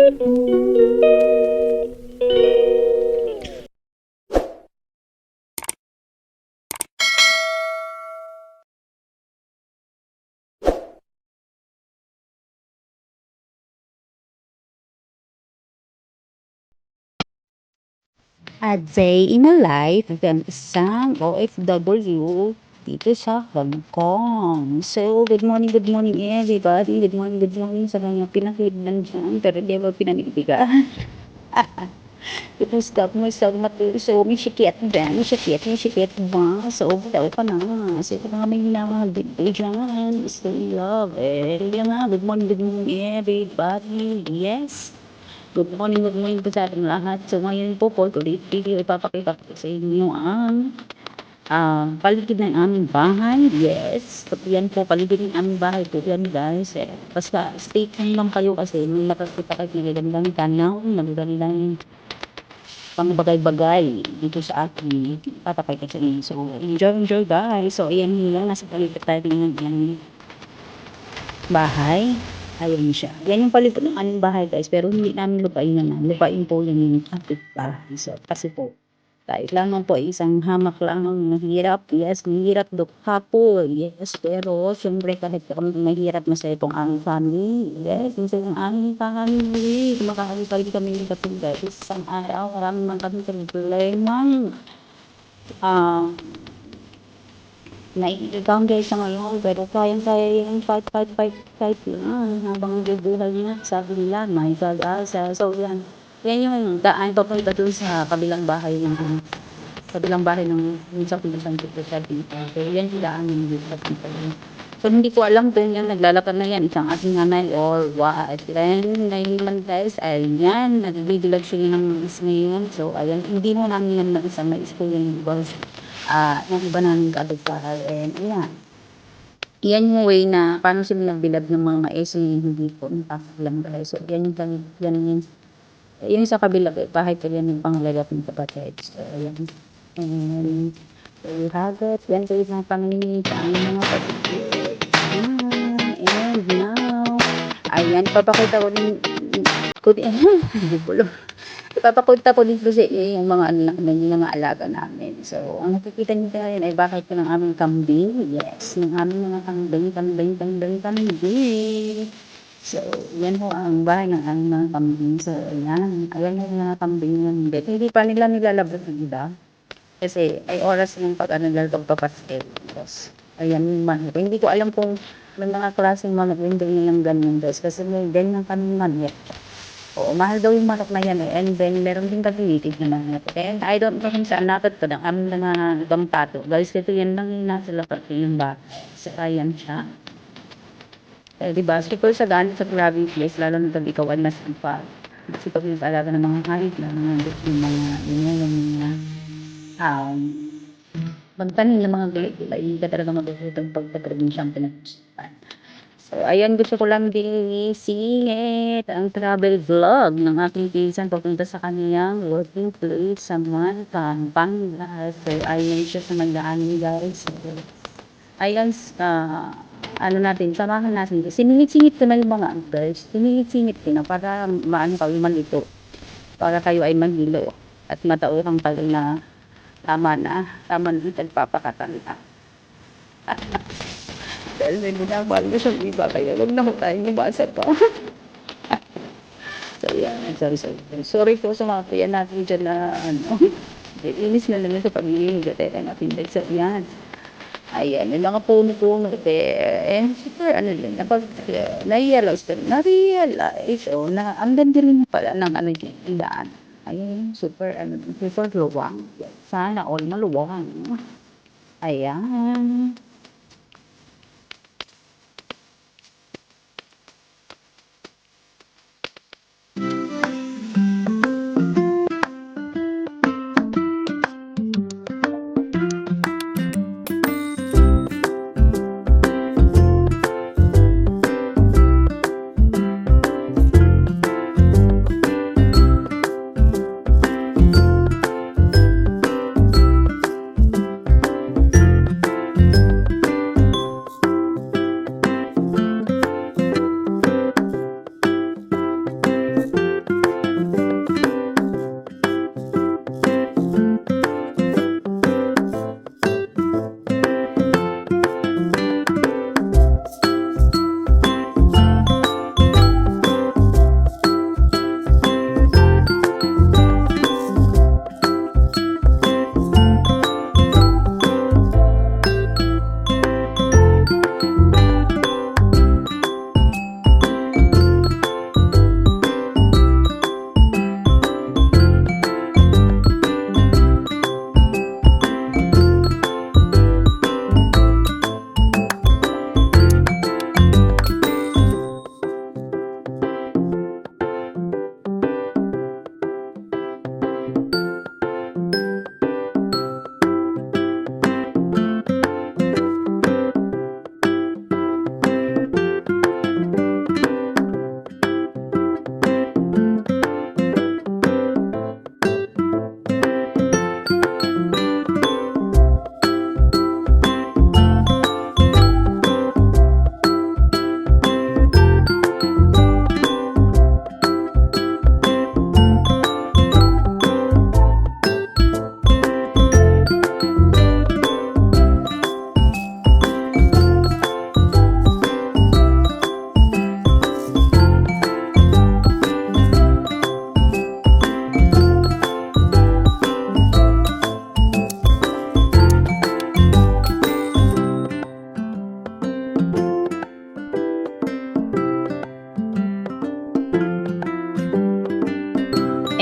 A day in a life ng isang OFW dito sa Hong Kong. So, good morning everybody. Good morning sa mga pinakinggan dyan. Pero di ba pinanibigan? Stop mo sa matu. So, may sikit ba? So, bitaw pa na. So, mga may namahagdig dyan. Stay love. Good morning everybody. Yes. Good morning po sa ating lahat. So ngayon po ulit ipapakita ko sa inyo ang paligid ng aming bahay. Yes, yan po paligid ng aming bahay po yan guys. Basta stay tuned lang kayo kasi may nakakita kayo ng magandang tanaw, magandang pangbagay-bagay dito sa ating papakita sa inyo. So enjoy guys. So ayan lang, nasa paligid tayo ng bahay. Ayun siya. Yan yung palipad ng aming bahay guys. Pero hindi namin lupain naman. Lupain po yung kapit bahay. So, kasi po, dahil lang po isang hamak lang ang mahirap. Yes, mahirap dukha po. Yes, pero syempre kahit kung mahirap masaya pong aming family. Yes, masaya ang aming family. Makakalipalit kami ng kapit guys. Isang araw, marami man kami problema. Naiigang guys sa ngayon, pero kayang-kaya yung fight lang habang nabubuhay na, sabi nila, may pag-asa. So yan, yan yung daan papunta dun sa kabilang bahay ng sa pinasang dito sa dito. So yan yung daan yung dito sa dito. So hindi ko alam kung yan, naglalakad na yan, isang ating nanay or what. Then, ngayon guys, ayan, nagbibilag sila ng is ngayon. So ayan, hindi mo namin yan mag-isang na-school yung because yung iba namin kaagad and ayan. Yan yung way na paano sila nagbilad ng mga mais hindi po nakakalam guys. So yan yung sa kabila bahay ko yan yung panglalap ng kapatid. So ayan. And so have it. Yan po yung pangingin sa aming mga kapatid. And now, ayan, papakita ko din ipapapunta po dito sa yung mga yung mga alaga namin. So, ang nakikita niyo ngayon ay bakit ko ng aming kambing. Yes, ng aming mga kambing. So, yan po ang bahay ng aming mga kambing. So, ayan. Ayan yung mga kambing ng bed. Hindi pa nila nilalabas ng iba. Kasi ay oras ng pag-ano pagpapaskil. Yes. Ayan yung manok. Hindi ko alam kung may mga klaseng manok hindi nilang ganyan guys. Kasi may ganyan kami manok. Oo, mahal daw yung manok na yan eh. And then, meron din kami itig na manok. And I don't know kung saan natin ito ng aming mga ibang pato. Guys, ito yan lang yung nasa lapat yung bata. Saka yan siya. Diba? Super sa ganit sa grabbing place, lalo na pag ikaw ay masipag. Kasi pag nag-alaga ng mga kahit na yung mga magtanim ng mga gulay-gulay, hindi ka talaga magusutang pagpag-grabing siyang pinag-usapan. So, ayan, gusto ko lang din isingit ang travel vlog ng aking pinsan papunta sa kaniyang working place sa Pampanga. So, ayan siya sa magdaan guys. So, ayan, ano natin, samahan natin. Siningit-singit ko na yung mga uncles. Siningit-singit ko na para maano kayo malito. Para kayo ay maghilo. At matauhang pala na tama na tagpapakatanda. Dahil may minamahal ko siyang iba, kaya huwag na ko tayong umasa pa. So, yan. Sorry po sa mga kaya natin dyan na, inis na lang sa pagiging gatera natin dahil sa yan. Ayan, yung mga puno-puno and super, na-realize, na ang ganda rin pala ng yung daan. Ayan, super luwang. Sana all maluwang. Ayan.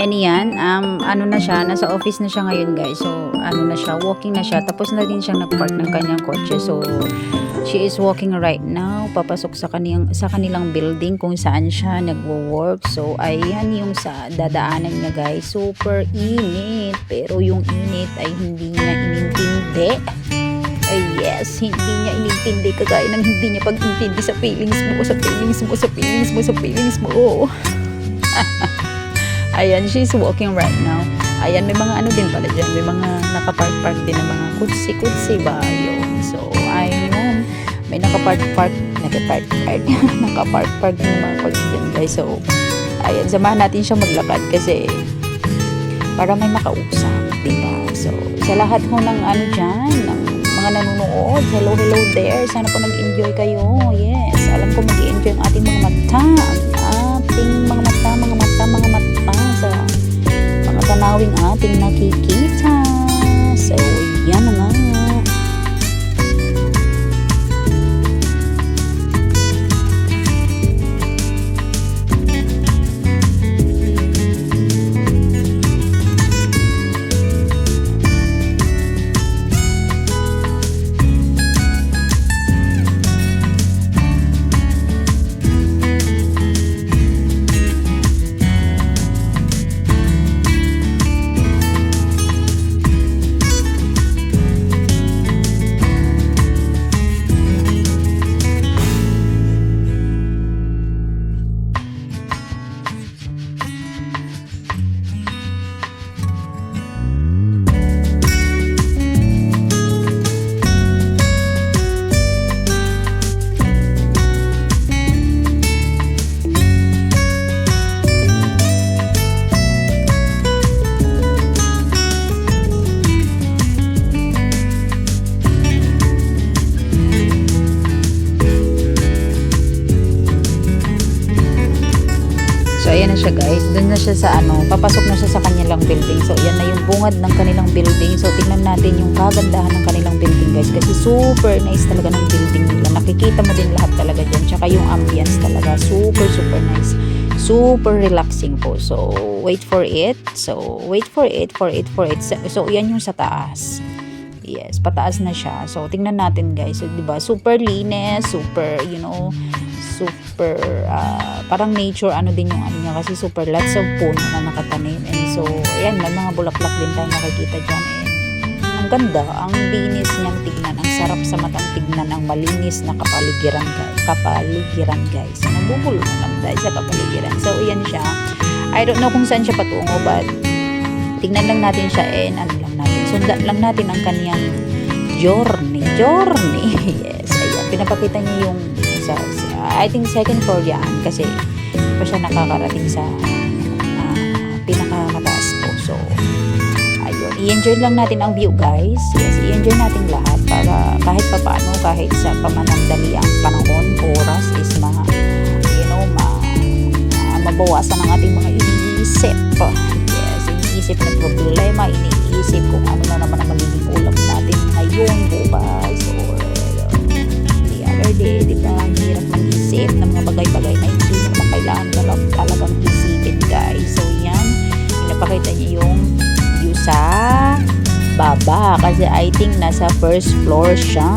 And yan, ano na siya, nasa office na siya ngayon guys. So, ano na siya, walking na siya. Tapos na rin siyang nagpark ng kanyang kotse. So, she is walking right now, papasok sa kanilang building kung saan siya nagwo-work. So, ayan yung sa dadaanan niya guys. Super init. Pero yung init ay hindi niya inintindi. Ay yes, hindi niya inintindi kagaya ng hindi niya pag-intindi sa feelings mo, sa feelings mo, sa feelings mo, sa feelings mo. Ayan, she's walking right now. Ayan, may mga ano din pala dyan. May mga nakapark-park din ng mga kutsi-kutsi ba yun. So, ayun. May nakapark-park nakapark-park din mga kutsi dyan guys. So, ayan, samahan natin siya maglakad kasi para may makausap, diba? So, sa lahat ho ng ano dyan, ng mga nanonood, hello there. Sana po nag-enjoy kayo. Yes, alam ko mag-enjoy ang ating mga mata. Ating mga mata sa mga tanawing ating nakikita. So, yan na nga. Ayan na siya guys, doon na siya sa ano, papasok na siya sa kanilang building. So yan na yung bungad ng kanilang building. So tingnan natin yung kagandahan ng kanilang building guys, kasi super nice talaga ng building nila. Nakikita mo din lahat talaga dyan, tsaka yung ambience talaga super nice, super relaxing po. So wait for it. So yan yung sa taas. Yes, pataas na siya. So tingnan natin guys, so, diba super linis, super super parang nature ano din yung ano niya, kasi super lots of puno na nakatanim. And so ayan, may mga bulaklak din tayo nakikita dyan. And ang ganda, ang linis niyang tignan, ang sarap sa matang tignan, ang malinis na kapaligiran guys. Nabubulo na lang tayo sa kapaligiran. So ayan siya, I don't know kung saan siya patungo, but tignan lang natin siya and ano lang natin, sundan lang natin ang kaniyang journey. Yes, ayan, pinapakita niya yung I think second floor yan, kasi pa siya nakakarating sa pinakamataas po. So ayun, i-enjoy lang natin ang view guys. Yes, i-enjoy natin lahat para kahit papaano, kahit sa pamanandali ang panahon, oras is mabawasan ang ating mga iniisip. Yes, iniisip na problema, iniisip kung ano na naman ang magiging ulam natin ngayon, bukas, or the other day, diba? Ang hirap mag-isip ng mga bagay-bagay na hindi naman kailangan talagang isipin guys. So yan, pinapakita niya yung view sa baba, kasi I think nasa first floor siya.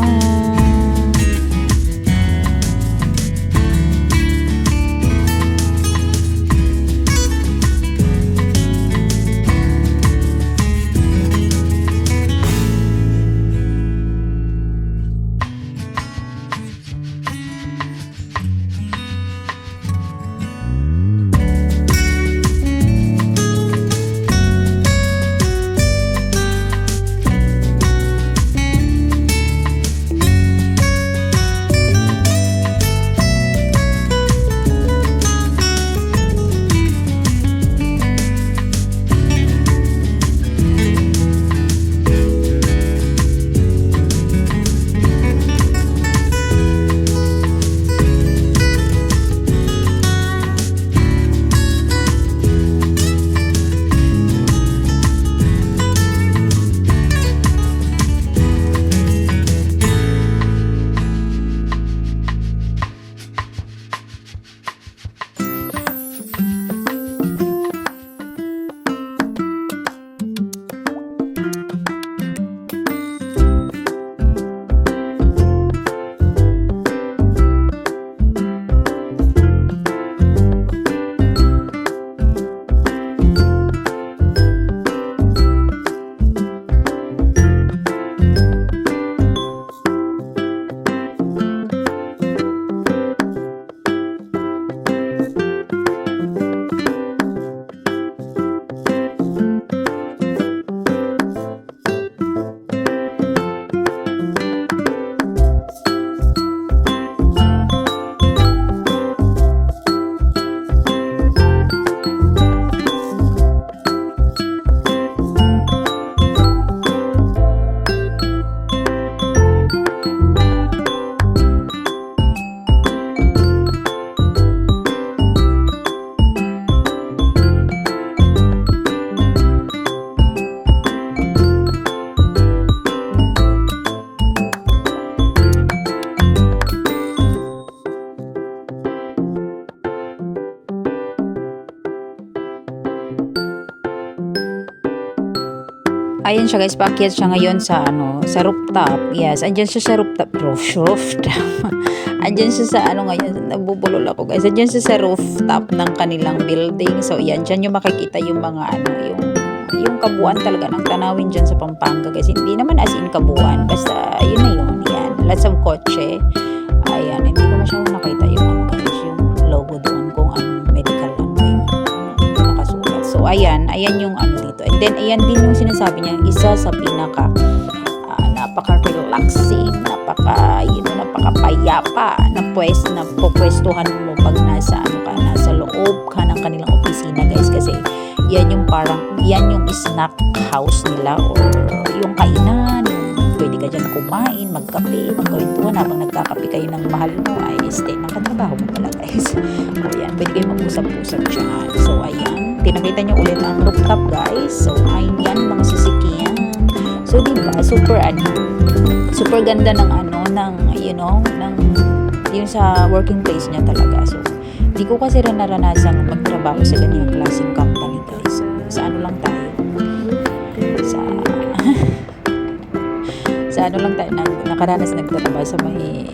Ayun siya guys, paakyat siya ngayon sa sa rooftop. Yes, andyan siya sa rooftop. Andyan siya sa ngayon, nabubulol ako guys. Andyan siya sa rooftop ng kanilang building. So yan, dyan yung makikita yung mga yung kabuuan talaga ng tanawin dyan sa Pampanga guys. Hindi naman as in kabuuan, basta yun na yun. Yan, lots of kotse. Ayan, hindi ko masyadong nakita yung yung logo doon kung anong medical yung nakasulat. So ayan yung dito. And then ayan din yung sinasabi niya, isa sa pinaka napaka-relaxing, napakapayapa na pupwestuhan mo pag nasa nasa loob ka ng kanilang opisina guys, kasi yan yung snack house nila or yung kainan, pwede ka dyan kumain, magkape, magkwentuhan habang nagkakape kayo ng mahal mo, ay stay ng katrabaho mo pala guys. O yan, pwede kayo mag-usap-usap dyan. So ayan, tinakita nyo ulit ang rooftop guys. So ayan, mga sisikiyan. So diba, super ganda ng yung sa working place niya talaga. So di ko kasi rin naranasang magtrabaho sa ganyang klaseng company guys. Sa lang tayo nakaranas nagtatrabaho sa may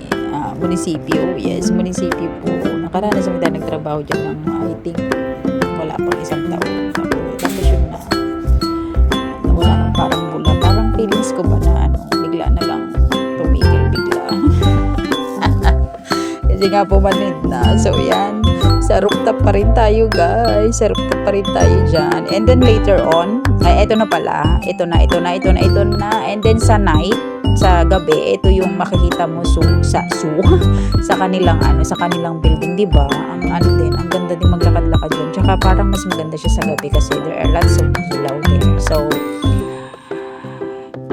munisipyo. Yes, munisipyo po. Nakaranas naman tayo nagtrabaho dyan ng I think wala pang isang taon. Tapos yun wala nang parang bula. Parang feelings ko ba na bigla na lang tumigil bigla. Kasi nga po manid na. So yan, sa rooftop pa rin tayo guys. Sa rooftop pa rin tayo dyan. And then later on, ito na pala. Ito na. And then sa night, sa gabi, ito yung makikita mo sa kanilang sa kanilang building, 'di ba? Ang ang ganda din maglakad-lakad diyan. Tsaka parang mas maganda siya sa gabi kasi there are lots of ilaw there. So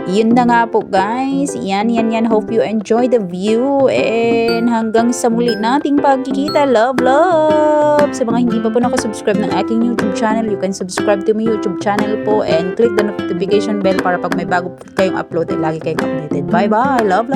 yun na nga po guys. Yan. Hope you enjoy the view. And hanggang sa muli nating pagkikita. Love. Sa mga hindi pa po nakasubscribe ng aking YouTube channel, you can subscribe to my YouTube channel po and click the notification bell para pag may bago po kayong upload ay lagi kayong updated. Bye. Love.